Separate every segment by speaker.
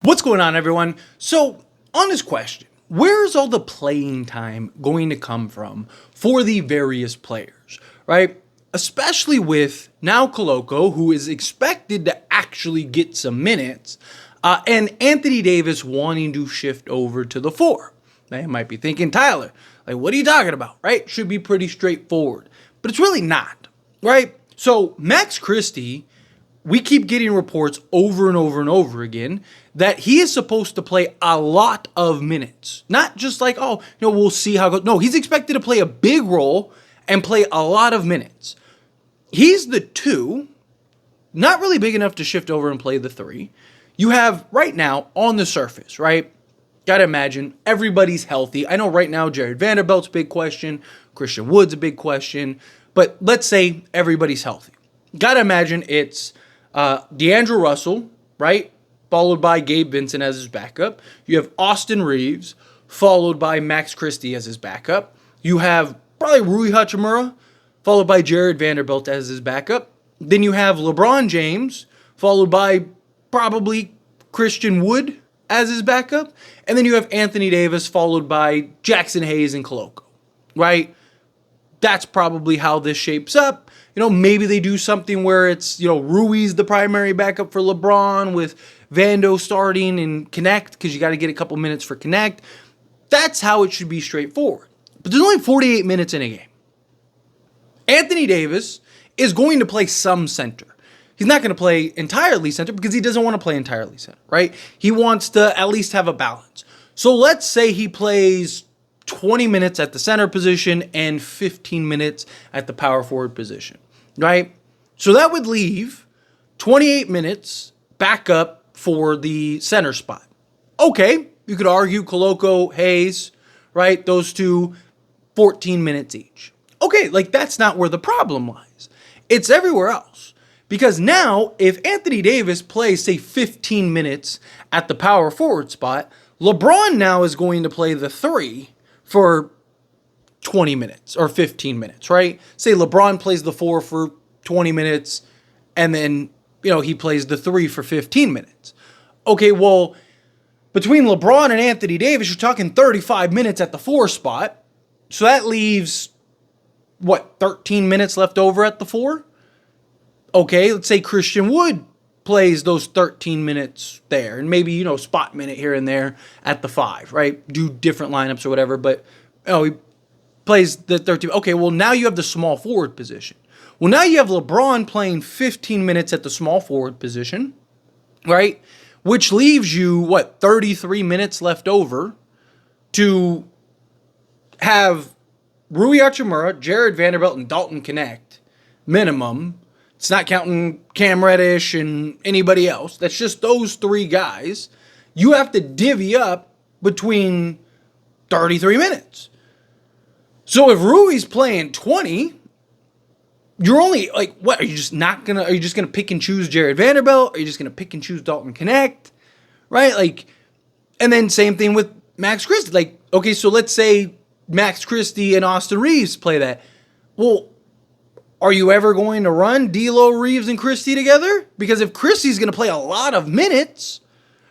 Speaker 1: What's going on, everyone? So, on this question, where's all the playing time going to come from for the various players, right? Especially with now Koloko, who is expected to actually get some minutes, and Anthony Davis wanting to shift over to the 4. Now, you might be thinking, Tyler, like, what are you talking about, right? Should be pretty straightforward. But it's really not, right? So, Max Christie, we keep getting reports over and over and over again that he is supposed to play a lot of minutes. Not just like, we'll see how it goes. No, he's expected to play a big role and play a lot of minutes. He's the 2, not really big enough to shift over and play the 3. You have right now on the surface, right? Got to imagine everybody's healthy. I know right now Jared Vanderbilt's a big question. Christian Wood's a big question. But let's say everybody's healthy. Got to imagine it's D'Angelo Russell, right? Followed by Gabe Vincent as his backup. You have Austin Reeves, followed by Max Christie as his backup. You have probably Rui Hachimura, followed by Jared Vanderbilt as his backup. Then you have LeBron James, followed by probably Christian Wood as his backup. And then you have Anthony Davis, followed by Jackson Hayes and Koloko, right? That's probably how this shapes up. Maybe they do something where it's, Rui's the primary backup for LeBron with Vando starting and Knecht because you got to get a couple minutes for Knecht. That's how it should be straightforward. But there's only 48 minutes in a game. Anthony Davis is going to play some center. He's not going to play entirely center because he doesn't want to play entirely center, right? He wants to at least have a balance. So let's say he plays 20 minutes at the center position and 15 minutes at the power forward position, right? So that would leave 28 minutes back up for the center spot. Okay, you could argue Koloko, Hayes, right? Those two, 14 minutes each. Okay, that's not where the problem lies. It's everywhere else. Because now, if Anthony Davis plays, say, 15 minutes at the power forward spot, LeBron now is going to play the 3 for 20 minutes or 15 minutes, right? Say LeBron plays the 4 for 20 minutes and then, he plays the 3 for 15 minutes. Okay, well, between LeBron and Anthony Davis, you're talking 35 minutes at the 4 spot. So that leaves, 13 minutes left over at the 4? Okay, let's say Christian Wood plays those 13 minutes there and maybe, spot minute here and there at the 5, right? Do different lineups or whatever, but, he plays the 13. Okay, well, now you have the small forward position. Well, now you have LeBron playing 15 minutes at the small forward position, right? Which leaves you, 33 minutes left over to have Rui Hachimura, Jared Vanderbilt, and Dalton Knecht minimum. It's not counting Cam Reddish and anybody else. That's just those 3 guys. You have to divvy up between 33 minutes. So if Rui's playing 20, you're only are you just gonna pick and choose Jared Vanderbilt? Are you just gonna pick and choose Dalton Knecht? Right? And then same thing with Max Christie. Okay, so let's say Max Christie and Austin Reeves play that. Well, are you ever going to run D'Lo, Reeves, and Christie together? Because if Christie's going to play a lot of minutes,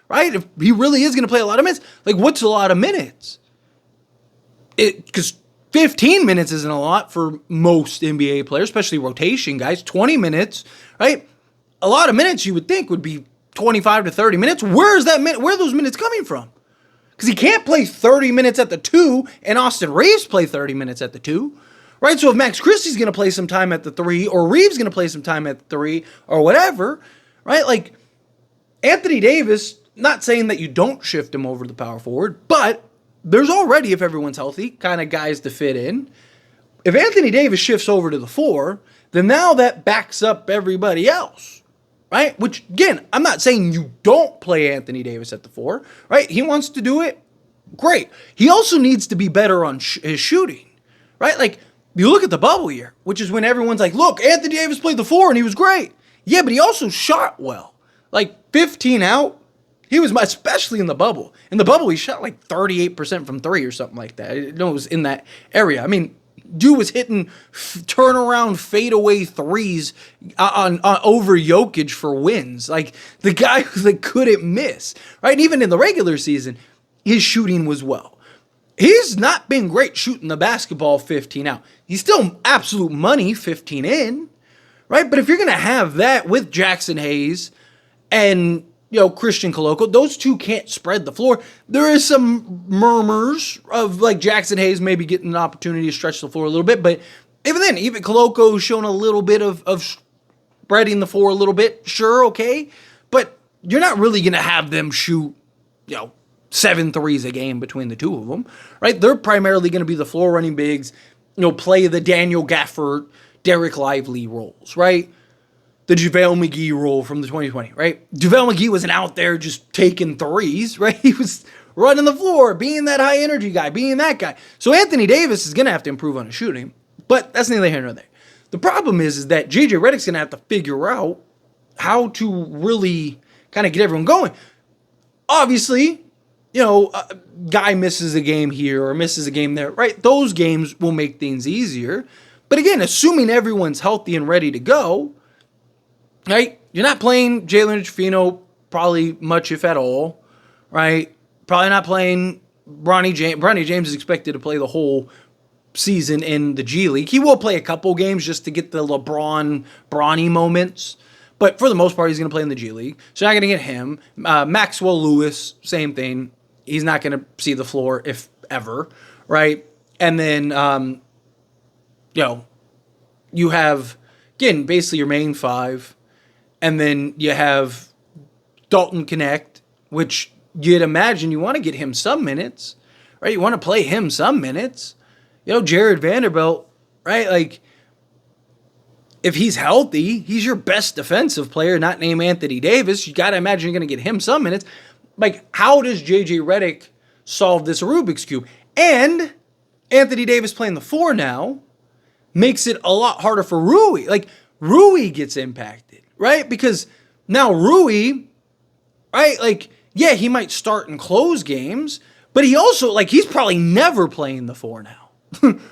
Speaker 1: right? If he really is going to play a lot of minutes, what's a lot of minutes? Because 15 minutes isn't a lot for most NBA players, especially rotation guys. 20 minutes, right? A lot of minutes you would think would be 25 to 30 minutes. Where are those minutes coming from? Because he can't play 30 minutes at the 2 and Austin Reeves play 30 minutes at the 2. Right, so if Max Christie's going to play some time at the 3, or Reeves going to play some time at the 3, or whatever, right? Anthony Davis, not saying that you don't shift him over to the power forward, but there's already, if everyone's healthy, kind of guys to fit in. If Anthony Davis shifts over to the 4, then now that backs up everybody else, right? Which, again, I'm not saying you don't play Anthony Davis at the 4, right? He wants to do it, great. He also needs to be better on his shooting, right? You look at the bubble year, which is when everyone's look, Anthony Davis played the 4 and he was great. Yeah, but he also shot well. 15 out, he was, especially in the bubble. In the bubble, he shot 38% from 3 or something like that. I know it was in that area. I mean, dude was hitting turnaround fadeaway threes on over Jokic for wins. Like, the guy that couldn't miss, right? And even in the regular season, his shooting was well. He's not been great shooting the basketball 15 out. He's still absolute money 15 in, right? But if you're going to have that with Jackson Hayes and, Christian Koloko, those two can't spread the floor. There is some murmurs of, like, Jackson Hayes maybe getting an opportunity to stretch the floor a little bit. But even then, even Koloko's shown a little bit of spreading the floor a little bit. Sure, okay. But you're not really going to have them shoot, 7 threes a game between the two of them, right? They're primarily going to be the floor running bigs, play the Daniel Gafford, Derek Lively roles, right? The JaVale McGee role from the 2020, right? JaVale McGee wasn't out there just taking threes, right? He was running the floor, being that high energy guy, being that guy. So Anthony Davis is going to have to improve on his shooting, but that's neither here nor there. The problem is that JJ Redick's going to have to figure out how to really kind of get everyone going. Obviously, a guy misses a game here or misses a game there, right? Those games will make things easier. But again, assuming everyone's healthy and ready to go, right? You're not playing Jalen Trifino probably much, if at all, right? Probably not playing Bronny James. Bronny James is expected to play the whole season in the G League. He will play a couple games just to get the Bronny moments. But for the most part, he's going to play in the G League. So you're not going to get him. Maxwell Lewis, same thing. He's not going to see the floor, if ever, right? And then, you have, again, basically your main five. And then you have Dalton Knecht, which you'd imagine you want to get him some minutes, right? You want to play him some minutes. Jared Vanderbilt, right? Like, if he's healthy, he's your best defensive player, not named Anthony Davis. You got to imagine you're going to get him some minutes. Like, how does JJ Redick solve this Rubik's Cube? And Anthony Davis playing the 4 now makes it a lot harder for Rui. Like, Rui gets impacted, right? Because now Rui, right, like, yeah, he might start and close games, but he also, like, he's probably never playing the 4 now,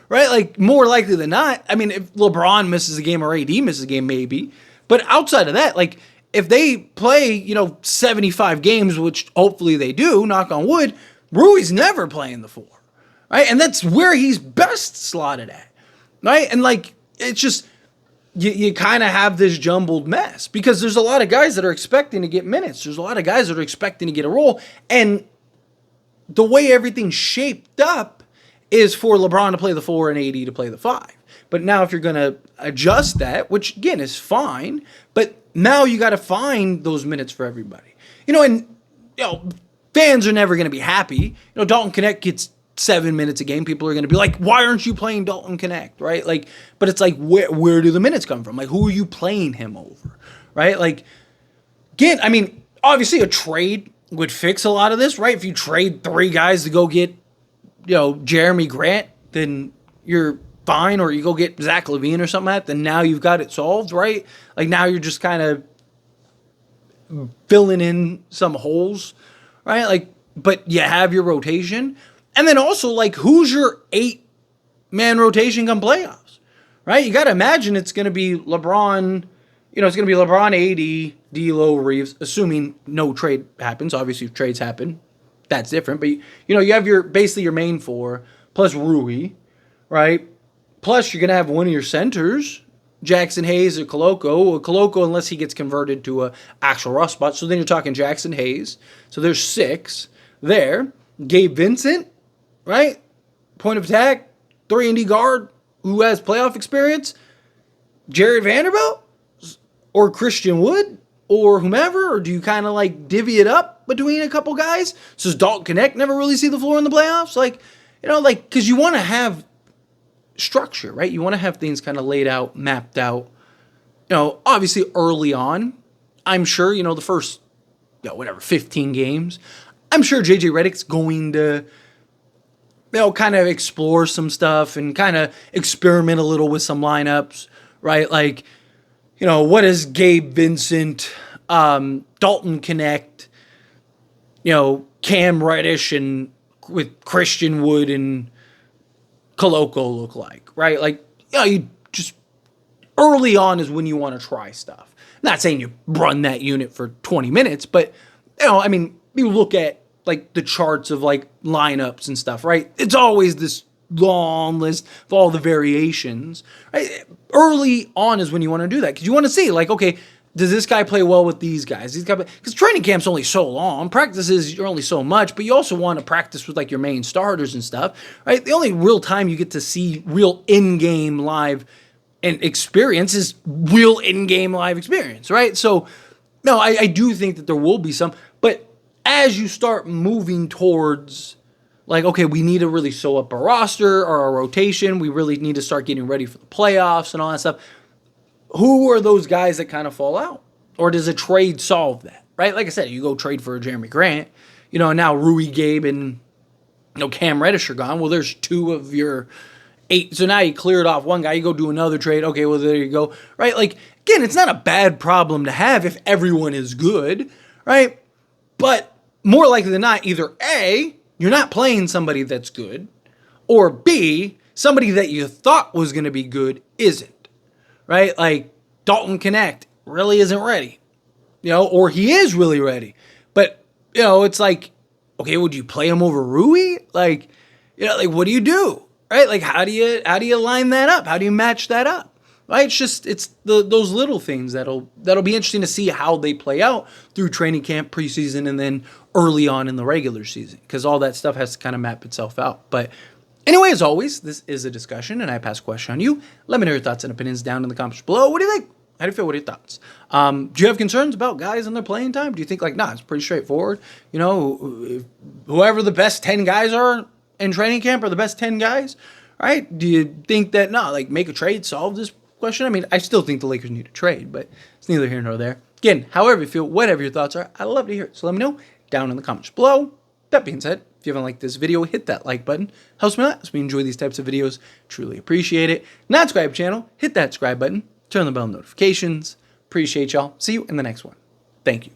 Speaker 1: right? Like, more likely than not. I mean, if LeBron misses a game or AD misses a game, maybe. But outside of that, like, if they play, 75 games, which hopefully they do, knock on wood, Rui's never playing the 4, right? And that's where he's best slotted at, right? And, like, it's just, you kind of have this jumbled mess because there's a lot of guys that are expecting to get minutes. There's a lot of guys that are expecting to get a role. And the way everything's shaped up is for LeBron to play the 4 and AD to play the 5. But now if you're going to adjust that, which, again, is fine, but now you got to find those minutes for everybody. Fans are never going to be happy. Dalton Knecht gets 7 minutes a game. People are going to be like, why aren't you playing Dalton Knecht, right? Like, but it's like, where do the minutes come from? Like, who are you playing him over, right? Like, again, I mean, obviously a trade would fix a lot of this, right? If you trade 3 guys to go get, Jeremy Grant, then you're fine, or you go get Zach LaVine or something like that, then now you've got it solved, right? Like, now you're just kind of filling in some holes, right? Like, but you have your rotation. And then also, like, who's your 8-man rotation come playoffs, right? You got to imagine it's going to be LeBron, it's going to be LeBron, AD, D'Lo, Reeves, assuming no trade happens. Obviously, if trades happen, that's different. But, you have basically your main 4 plus Rui, right? Plus, you're going to have one of your centers, Jackson Hayes or Koloko. Koloko, unless he gets converted to a actual rough spot. So then you're talking Jackson Hayes. So there's 6 there. Gabe Vincent, right? Point of attack, 3-and-D guard who has playoff experience. Jared Vanderbilt or Christian Wood or whomever? Or do you kind of like divvy it up between a couple guys? So does Dalton Knecht never really see the floor in the playoffs? Like, because you want to have structure, right? You want to have things kind of laid out, mapped out. Obviously early on, I'm sure, the first, 15 games, I'm sure JJ Redick's going to, kind of explore some stuff and kind of experiment a little with some lineups, right? Like, what is Gabe Vincent, Dalton Knecht, Cam Reddish and with Christian Wood and Koloko look like, right? Like, you just early on is when you want to try stuff. Not saying you run that unit for 20 minutes, but I mean, you look at like the charts of like lineups and stuff, right? It's always this long list of all the variations, right? Early on is when you want to do that because you want to see like, okay, does this guy play well with these guys? Because training camp's only so long. Practices, you're only so much, but you also want to practice with like your main starters and stuff, right? The only real time you get to see real in-game live and experience is real in-game live experience, right? So, no, I do think that there will be some, but as you start moving towards like, okay, we need to really sew up a roster or a rotation. We really need to start getting ready for the playoffs and all that stuff. Who are those guys that kind of fall out? Or does a trade solve that, right? Like I said, you go trade for Jeremy Grant, and now Rui, Gabe, and Cam Reddish are gone. Well, there's 2 of your 8. So now you cleared off one guy. You go do another trade. Okay, well, there you go, right? Like, again, it's not a bad problem to have if everyone is good, right? But more likely than not, either A, you're not playing somebody that's good, or B, somebody that you thought was going to be good isn't. Right? Like Dalton Knecht really isn't ready, or he is really ready. But, it's like, okay, would you play him over Rui? Like, like what do you do? Right? Like how do you line that up? How do you match that up? Right? It's those little things that'll be interesting to see how they play out through training camp, preseason, and then early on in the regular season. Because all that stuff has to kind of map itself out. But anyway, as always, this is a discussion, and I pass a question on you. Let me know your thoughts and opinions down in the comments below. What do you think? How do you feel? What are your thoughts? Do you have concerns about guys and their playing time? Do you think, like, it's pretty straightforward? Whoever the best 10 guys are in training camp are the best 10 guys, right? Do you think that, make a trade, solve this question? I mean, I still think the Lakers need a trade, but it's neither here nor there. Again, however you feel, whatever your thoughts are, I'd love to hear it. So let me know down in the comments below. That being said, if you haven't liked this video, hit that like button. Helps me a lot as we enjoy these types of videos. Truly appreciate it. Not subscribe to the channel, hit that subscribe button. Turn on the bell notifications. Appreciate y'all. See you in the next one. Thank you.